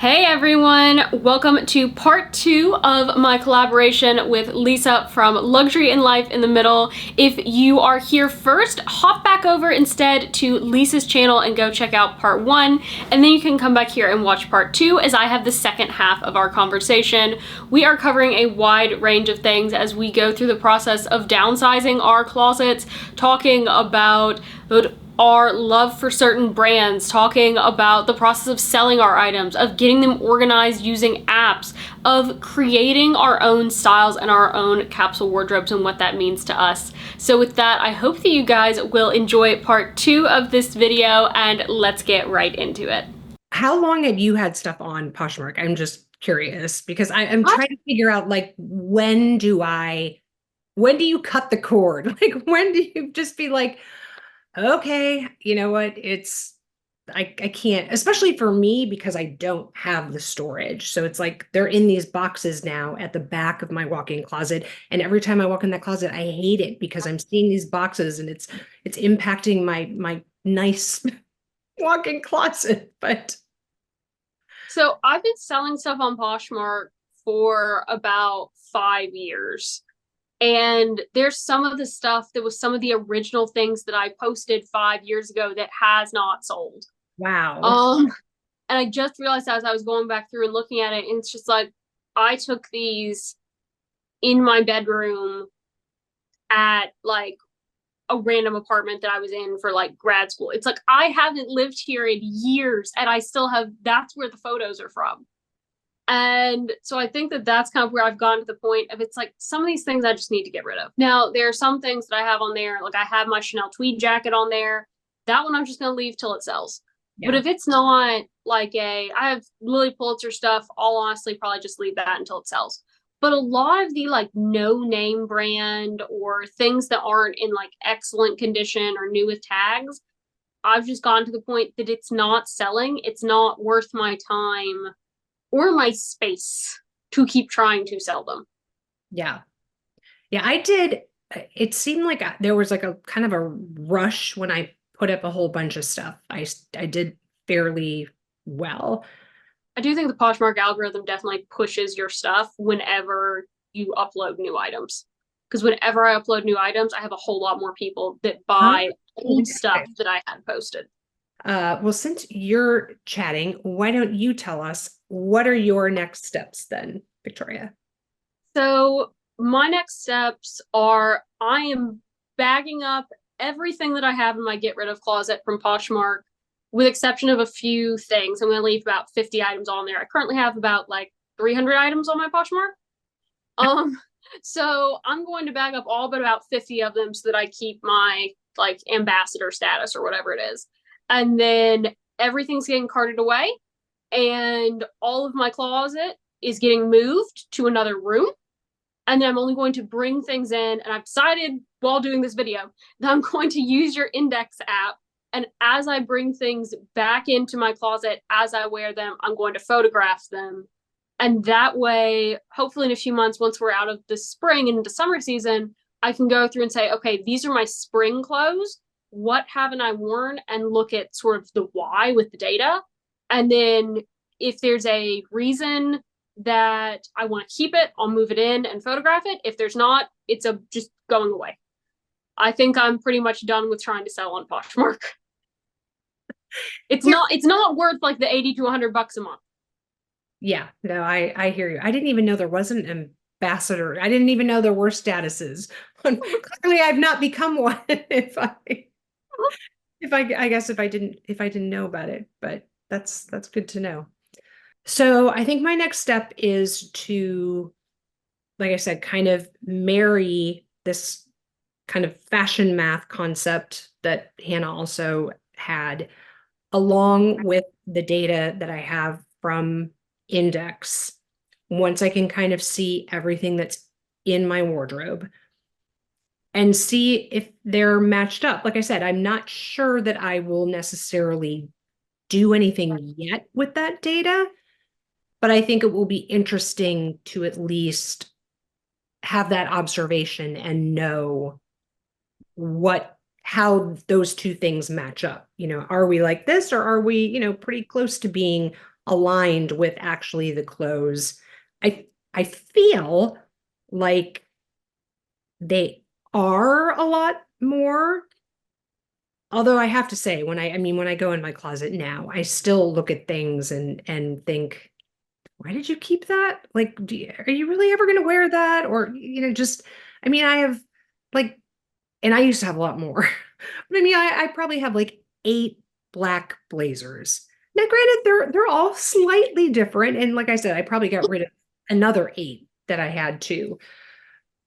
Hey everyone, welcome to part 2 of my collaboration with Lisa from Luxury and Life in the Middle. If you are here first, hop back over instead to Lisa's channel and go check out part 1, and then you can come back here and watch part 2 as I have the second half of our conversation. We are covering a wide range of things as we go through the process of downsizing our closets, talking about our love for certain brands, talking about the process of selling our items, of getting them organized using apps, of creating our own styles and our own capsule wardrobes and what that means to us. So with that, I hope that you guys will enjoy part 2 of this video, and let's get right into it. How long have you had stuff on Poshmark? I'm just curious because I'm trying to figure out like when do you cut the cord? Like when do you just be like, okay, you know what? I can't, especially for me because I don't have the storage. So it's like they're in these boxes now at the back of my walk-in closet. And every time I walk in that closet, I hate it because I'm seeing these boxes and it's impacting my nice walk-in closet. But So I've been selling stuff on Poshmark for about 5 years. And there's some of the stuff that was some of the original things that I posted 5 years ago that has not sold. wow. Um, and I just realized as I was going back through and looking at it, and it's just like I took these in my bedroom at like a random apartment that I was in for like grad school. It's like I haven't lived here in years, and I still have, that's where the photos are from. And so I think that that's kind of where I've gotten to the point of it's like some of these things I just need to get rid of. Now, there are some things that I have on there, like I have my Chanel tweed jacket on there. That one I'm just going to leave till it sells. But Yeah. if it's not like I have Lily Pulitzer stuff, I'll honestly probably just leave that until it sells. But a lot of the like no name brand or things that aren't in like excellent condition or new with tags, I've just gotten to the point that it's not selling. It's not worth my time or my space to keep trying to sell them. Yeah. Yeah, I did. It seemed like there was like a kind of a rush when I put up a whole bunch of stuff. I did fairly well. I do think the Poshmark algorithm definitely pushes your stuff whenever you upload new items. Because whenever I upload new items, I have a whole lot more people that buy old stuff Okay. that I had posted. Well, since you're chatting, why don't you tell us what are your next steps then, Victoria? So my next steps are I am bagging up everything that I have in my get rid of closet from Poshmark, with exception of a few things. I'm going to leave about 50 items on there. I currently have about like 300 items on my Poshmark. Um, so I'm going to bag up all but about 50 of them so that I keep my like ambassador status or whatever it is. And then everything's getting carted away, and all of my closet is getting moved to another room. And then I'm only going to bring things in. And I've decided while doing this video that I'm going to use your index app. And as I bring things back into my closet, as I wear them, I'm going to photograph them. And that way, hopefully in a few months, once we're out of the spring and into summer season, I can go through and say, okay, these are my spring clothes. What haven't I worn? And look at sort of the why with the data. And then if there's a reason that I want to keep it, I'll move it in and photograph it. If there's not, it's just going away. I think I'm pretty much done with trying to sell on Poshmark. It's not worth like the 80 to $100 a month. Yeah, no, I hear you. I didn't even know there was an ambassador. I didn't even know there were statuses. Clearly, I've not become one. I guess if I didn't know about it, but that's good to know. So I think my next step is to, like I said, kind of marry this kind of fashion math concept that Hannah also had, along with the data that I have from Index. Once I can kind of see everything that's in my wardrobe and see if they're matched up. Like I said, I'm not sure that I will necessarily do anything yet with that data, but I think it will be interesting to at least have that observation and know how those two things match up. Are we like this or are we, pretty close to being aligned with actually the clothes. I feel like they are a lot more. Although I have to say, I mean, when I go in my closet now, I still look at things and think, why did you keep that? Like, are you really ever going to wear that? Or, just, I mean, I have like, and I used to have a lot more, but I mean, I probably have like 8 black blazers. Now, granted, they're all slightly different, and like I said, I probably got rid of another 8 that I had too,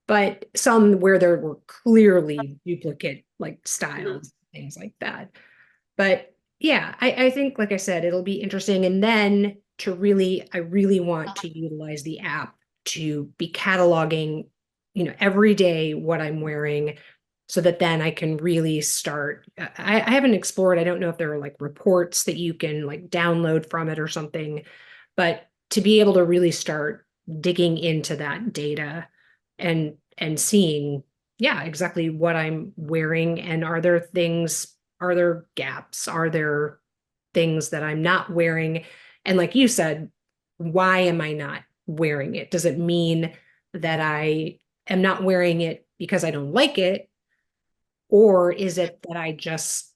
but some where there were clearly duplicate like Mhm. styles, things like that. But yeah, I think, like I said, it'll be interesting. And then I really want to utilize the app to be cataloging, every day what I'm wearing so that then I can really start. I haven't explored. I don't know if there are like reports that you can like download from it or something, but to be able to really start digging into that data and seeing, yeah, exactly what I'm wearing, and are there gaps, are there things that I'm not wearing, and like you said, why am I not wearing it? Does it mean that I am not wearing it because I don't like it, or is it that I just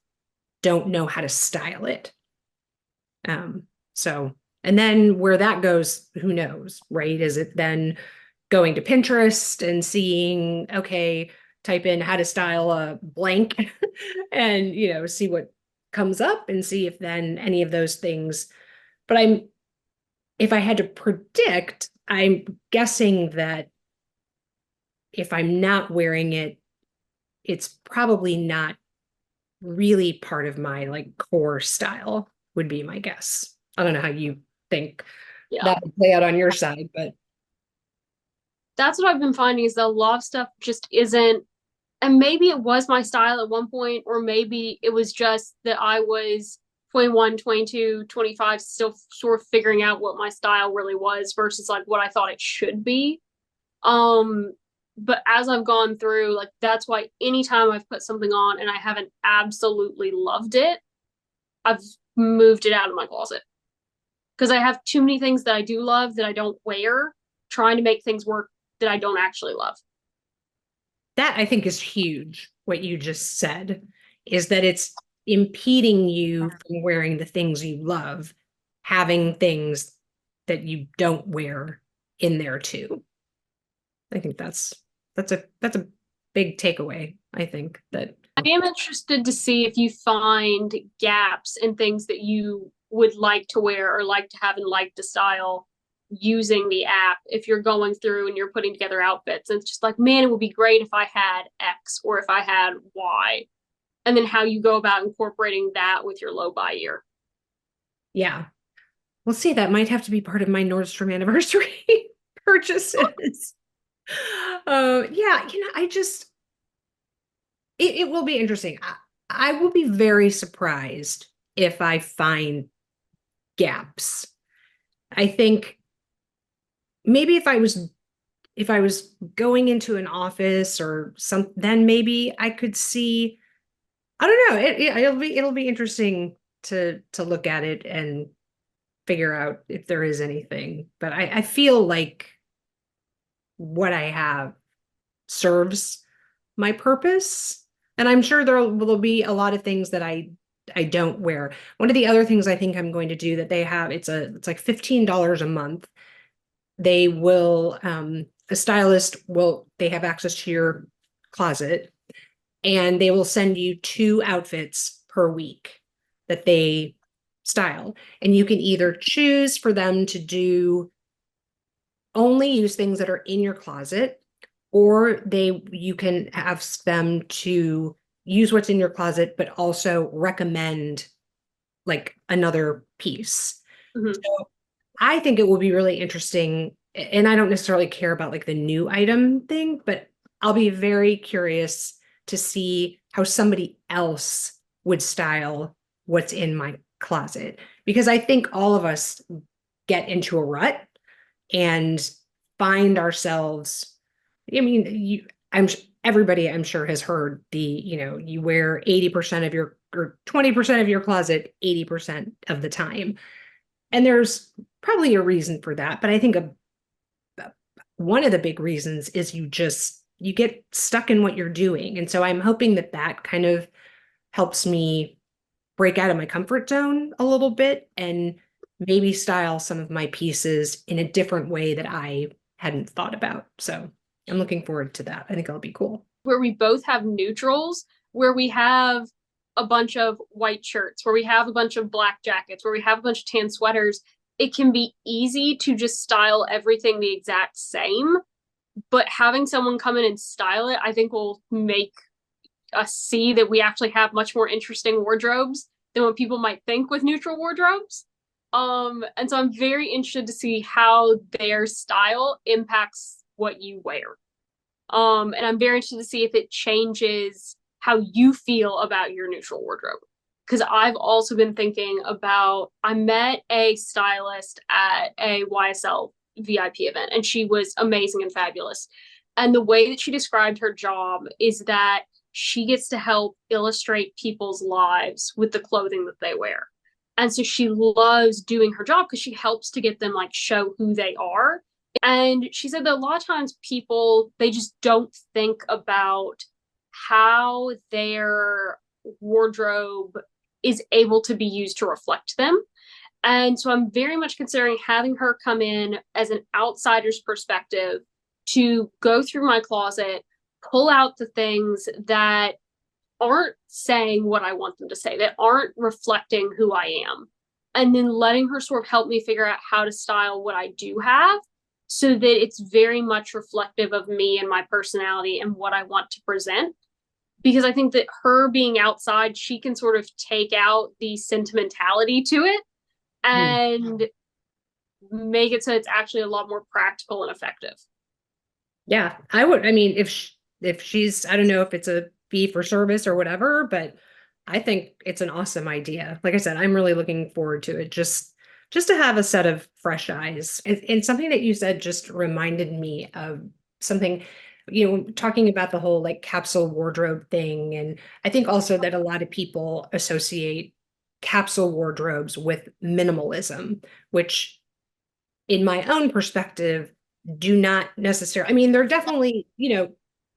don't know how to style it? Um, so, and then where that goes, who knows, right? Is it then going to Pinterest and seeing, okay, type in how to style a blank and, see what comes up and see if then any of those things. But if I had to predict, I'm guessing that if I'm not wearing it, it's probably not really part of my like core style, would be my guess. I don't know how you think Yeah. that would play out on your side, but That's what I've been finding is that a lot of stuff just isn't, and maybe it was my style at one point, or maybe it was just that I was 21, 22, 25, still sort of figuring out what my style really was versus like what I thought it should be. Um, but as I've gone through, like that's why anytime I've put something on and I haven't absolutely loved it, I've moved it out of my closet because I have too many things that I do love that I don't wear, trying to make things work that I don't actually love. that I think is huge. What you just said is that it's impeding you from wearing the things you love, having things that you don't wear in there too. I think that's a big takeaway. I think that I am interested to see if you find gaps in things that you would like to wear or like to have and like to style using the app. If you're going through and you're putting together outfits, and it's just like, man, it would be great if I had X or if I had Y. And then how you go about incorporating that with your low buy year. yeah. We'll see. That might have to be part of my Nordstrom anniversary purchases. Yeah, it will be interesting. I will be very surprised if I find gaps. I think maybe if I was going into an office or some, then maybe I could see. I don't know. It'll be interesting to look at it and figure out if there is anything. But I feel like what I have serves my purpose. And I'm sure there will be a lot of things that I don't wear. One of the other things I think I'm going to do that they have, it's like $15 a month. They will a stylist will they have access to your closet, and they will send you 2 outfits per week that they style. And you can either choose for them to do only use things that are in your closet, or you can have them to use what's in your closet but also recommend like another piece. Mm-hmm. So I think it will be really interesting, and I don't necessarily care about like the new item thing, but I'll be very curious to see how somebody else would style what's in my closet, because I think all of us get into a rut and find ourselves. I mean, everybody I'm sure has heard you wear 80% of your or 20% of your closet 80% of the time. And there's probably a reason for that, but I think one of the big reasons is you get stuck in what you're doing. And so I'm hoping that that kind of helps me break out of my comfort zone a little bit and maybe style some of my pieces in a different way that I hadn't thought about. So I'm looking forward to that. I think it'll be cool. Where we both have neutrals, where we have a bunch of white shirts, where we have a bunch of black jackets, where we have a bunch of tan sweaters, it can be easy to just style everything the exact same. But having someone come in and style it, I think will make us see that we actually have much more interesting wardrobes than what people might think with neutral wardrobes. And so I'm very interested to see how their style impacts what you wear. And I'm very interested to see if it changes how you feel about your neutral wardrobe. Because I've also been thinking about, I met a stylist at a YSL VIP event, and she was amazing and fabulous. And the way that she described her job is that she gets to help illustrate people's lives with the clothing that they wear. And so she loves doing her job because she helps to get them like show who they are. And she said that a lot of times people, they just don't think about how their wardrobe is able to be used to reflect them. And so I'm very much considering having her come in as an outsider's perspective to go through my closet, pull out the things that aren't saying what I want them to say, that aren't reflecting who I am, and then letting her sort of help me figure out how to style what I do have so that it's very much reflective of me and my personality and what I want to present. Because I think that her being outside, she can sort of take out the sentimentality to it and make it so it's actually a lot more practical and effective. Yeah, I mean, if she's, I don't know if it's a fee for service or whatever, but I think it's an awesome idea. Like I said, I'm really looking forward to it. Just to have a set of fresh eyes. And something that you said just reminded me of something, talking about the whole like capsule wardrobe thing. And I think also that a lot of people associate capsule wardrobes with minimalism, which in my own perspective do not necessarily, I mean, they're definitely,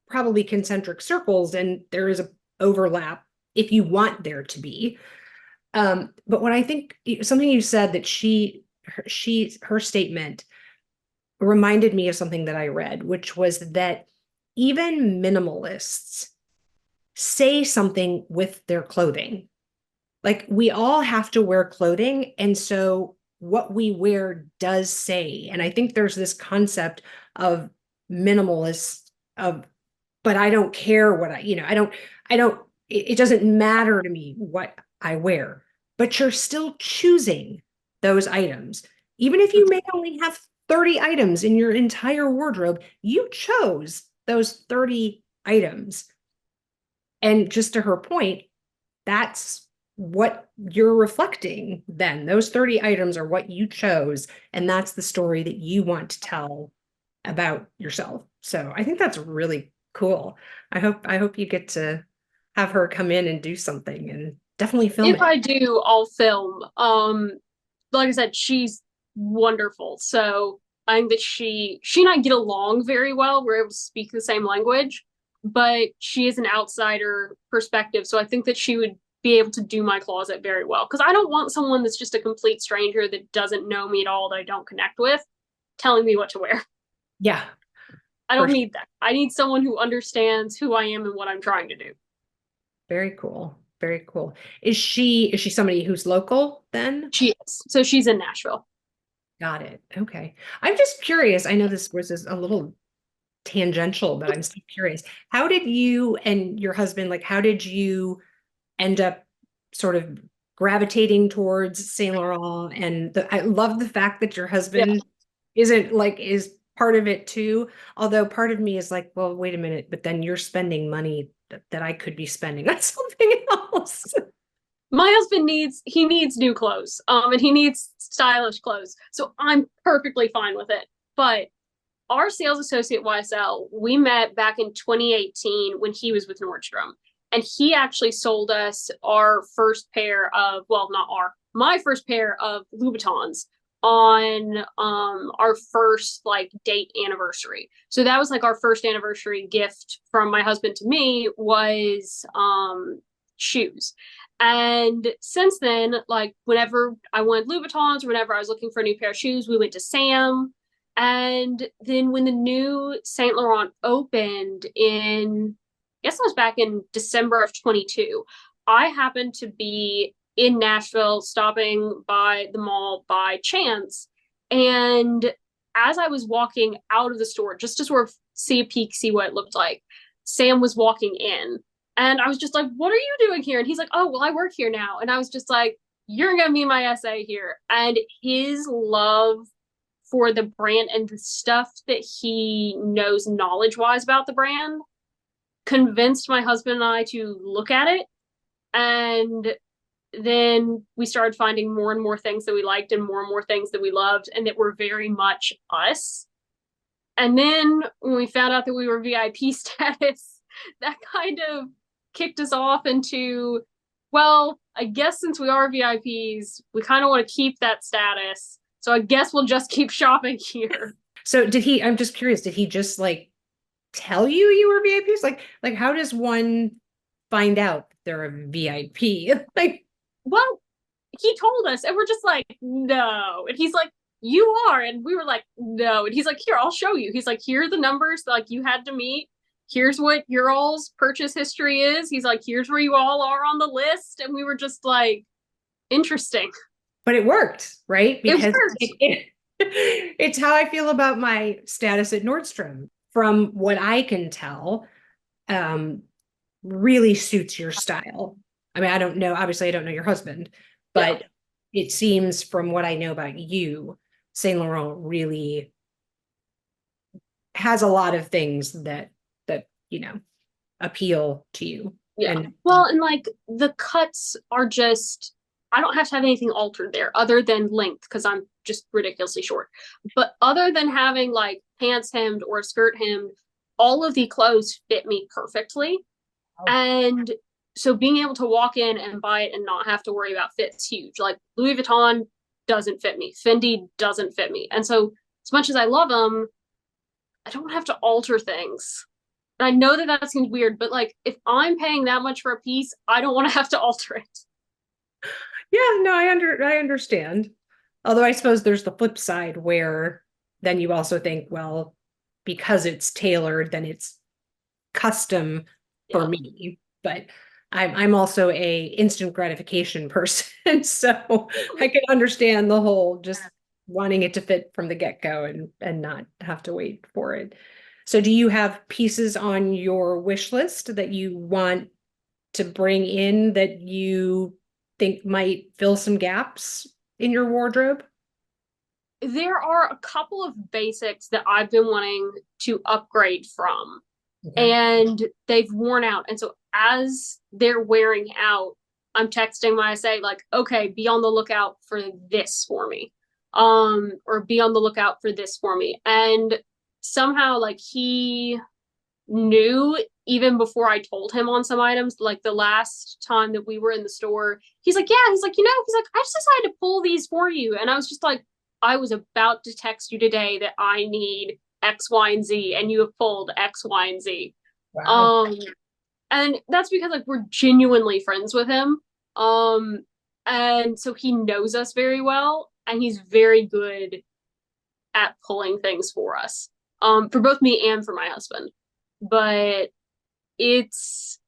probably concentric circles and there is a overlap if you want there to be. But what I think something you said that her statement reminded me of something that I read, which was that even minimalists say something with their clothing. Like we all have to wear clothing. And so what we wear does say. And I think there's this concept of minimalist of, but I don't care what it doesn't matter to me what I wear, but you're still choosing those items. Even if you may only have 30 items in your entire wardrobe, you chose those 30 items. And just to her point, that's what you're reflecting then. Those 30 items are what you chose, and that's the story that you want to tell about yourself. So I think that's really cool. I hope you get to have her come in and do something and definitely film If it. I do, I'll film. Like I said, she's wonderful. So I think that she and I get along very well. We're able to speak the same language, but she is an outsider perspective. So I think that she would be able to do my closet very well. Because I don't want someone that's just a complete stranger that doesn't know me at all, that I don't connect with, telling me what to wear. Yeah, I for don't sure. need that. I need someone who understands who I am and what I'm trying to do. Very cool. Very cool. Is she somebody who's local then? She is. So she's in Nashville. Got it. Okay. I'm just curious. I know this was a little tangential, but I'm still curious. How did you and your husband, like, how did you end up sort of gravitating towards Saint Laurent? And I love the fact that your Yeah. husband is part of it too. Although part of me is like, well, wait a minute, but then you're spending money that I could be spending on something else. My husband needs new clothes. And he needs stylish clothes. So I'm perfectly fine with it. But our sales associate YSL, we met back in 2018 when he was with Nordstrom. and he actually sold us our first pair of, well, not our, my first pair of Louboutins on our first like date anniversary. So that was like our first anniversary gift from my husband to me was shoes. And since then, like whenever I wanted Louboutins or whenever I was looking for a new pair of shoes, we went to Sam. And then when the new Saint Laurent opened in, I guess it was back in December of 22, I happened to be in Nashville stopping by the mall by chance. And as I was walking out of the store, just to sort of see a peek, see what it looked like, Sam was walking in. And I was just like, what are you doing here? And he's like, oh, well, I work here now. And I was just like, you're going to be my SA here. And his love for the brand and the stuff that he knows knowledge wise about the brand convinced my husband and I to look at it. And then we started finding more and more things that we liked and more things that we loved and that were very much us. And then when we found out that we were VIP status, that kind of kicked us off into, well, I guess since we are VIPs, we kind of want to keep that status. So I guess we'll just keep shopping here. So did he, I'm just curious, did he just like tell you were VIPs? Like how does one find out they're a VIP? Like, well, he told us and we're just like, no. And he's like, you are. And we were like, no. And he's like, here, I'll show you. He's like, here are the numbers that, like you had to meet. Here's what your all's purchase history is. He's like, here's where you all are on the list. And we were just like, interesting. but it worked, right? Because It it's how I feel about my status at Nordstrom. From what I can tell, really suits your style. I mean, I don't know, obviously I don't know your husband, but it seems from what I know about you, Saint Laurent really has a lot of things that appeal to you. Yeah. And well, and like the cuts are just, I don't have to have anything altered there other than length because I'm just ridiculously short. But other than having like pants hemmed or skirt hemmed, all of the clothes fit me perfectly. And so being able to walk in and buy it and not have to worry about fit's huge. Like Louis Vuitton doesn't fit me. Fendi doesn't fit me. And so as much as I love them, I don't have to alter things. And I know that that seems weird, but like if I'm paying that much for a piece, I don't want to have to alter it. yeah, no, I understand. Although I suppose there's the flip side where then you also think, well, because it's tailored, then it's custom for me. But I'm also a instant gratification person, so I can understand the whole just wanting it to fit from the get-go and not have to wait for it. So do you have pieces on your wish list that you want to bring in that you think might fill some gaps in your wardrobe? There are a couple of basics that I've been wanting to upgrade from, and they've worn out. And so as they're wearing out, I'm texting my SA like, okay, be on the lookout for this for me. Or be on the lookout for this for me. And somehow like he knew even before I told him on some items. Like the last time that we were in the store, he's like, yeah, he's like, I just decided to pull these for you. And I was just like, I was about to text you today that I need X, Y, and Z, and you have pulled X, Y, and Z. Wow. And that's because like we're genuinely friends with him. And so he knows us very well, and he's very good at pulling things for us. For both me and for my husband. But it's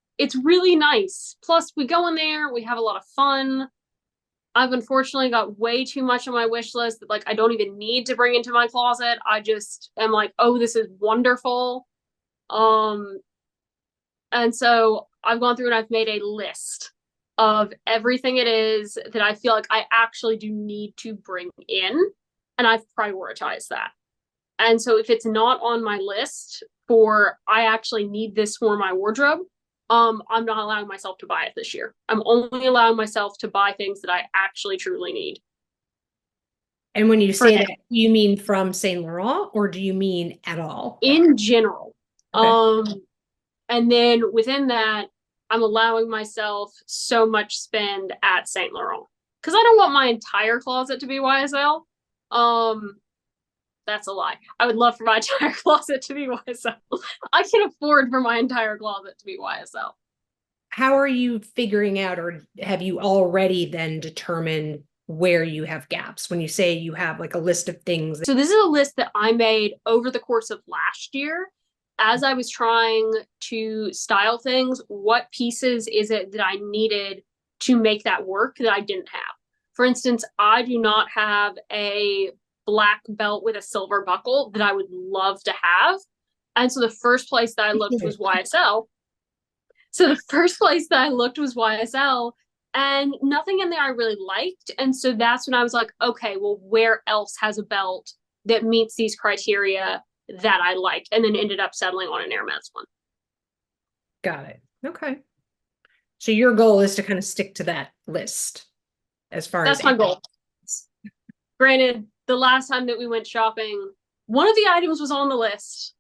really nice. Plus we go in there, we have a lot of fun. I've unfortunately got way too much on my wish list that like I don't even need to bring into my closet. I just am like, oh, this is wonderful. And so I've gone through and I've made a list of everything it is that I feel like I actually do need to bring in, and I've prioritized that. And so if it's not on my list for I actually need this for my wardrobe, I'm not allowing myself to buy it this year. I'm only allowing myself to buy things that I actually truly need. And when you say that, you mean from Saint Laurent or do you mean at all? In general. Okay. And then within that, I'm allowing myself so much spend at Saint Laurent because I don't want my entire closet to be YSL. Um, that's a lie. I would love for my entire closet to be YSL. I can afford for my entire closet to be YSL. How are you figuring out, or have you already then determined where you have gaps when you say you have like a list of things? So this is a list that I made over the course of last year as I was trying to style things. What pieces is it that I needed to make that work that I didn't have? For instance, I do not have a black belt with a silver buckle that I would love to have. And so the first place that I looked was YSL. So the first place that I looked was YSL, and nothing in there I really liked. And so that's when I was like, okay, well, where else has a belt that meets these criteria that I liked? And then ended up settling on an Hermes one. Got it. Okay. So your goal is to kind of stick to that list as far as That's my goal. Granted, the last time that we went shopping, one of the items was on the list.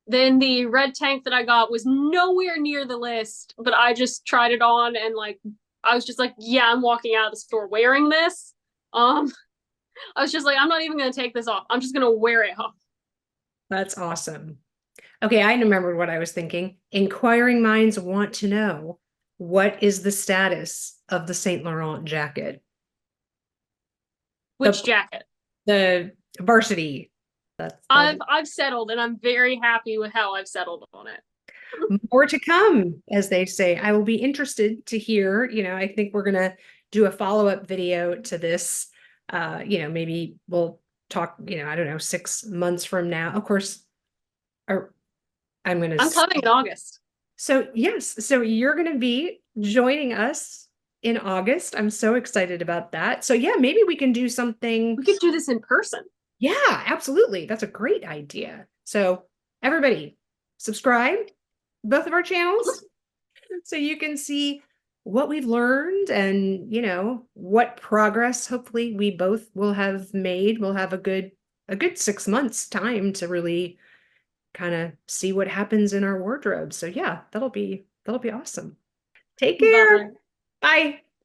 Then the red tank that I got was nowhere near the list, but I just tried it on and like I was just like, yeah, I'm walking out of the store wearing this. I was just like, I'm not even gonna take this off. I'm just gonna wear it home. That's awesome. Okay, I remembered what I was thinking. Inquiring minds want to know, what is the status of the Saint Laurent jacket? Which jacket? The varsity. I've settled and I'm very happy with how I've settled on it. More to come, as they say. I will be interested to hear, I think we're gonna do a follow-up video to this. Maybe we'll talk, I don't know, 6 months from now. Of course, or I'm coming in August. So yes, so you're gonna be joining us in August. I'm so excited about that. So yeah, maybe we can do something. We could do this in person. Yeah, absolutely. That's a great idea. So everybody, subscribe both of our channels so you can see what we've learned and what progress hopefully we both will have made. We'll have a good 6 months time to really kind of see what happens in our wardrobe. So yeah, that'll be awesome. Take care. Bye. Bye.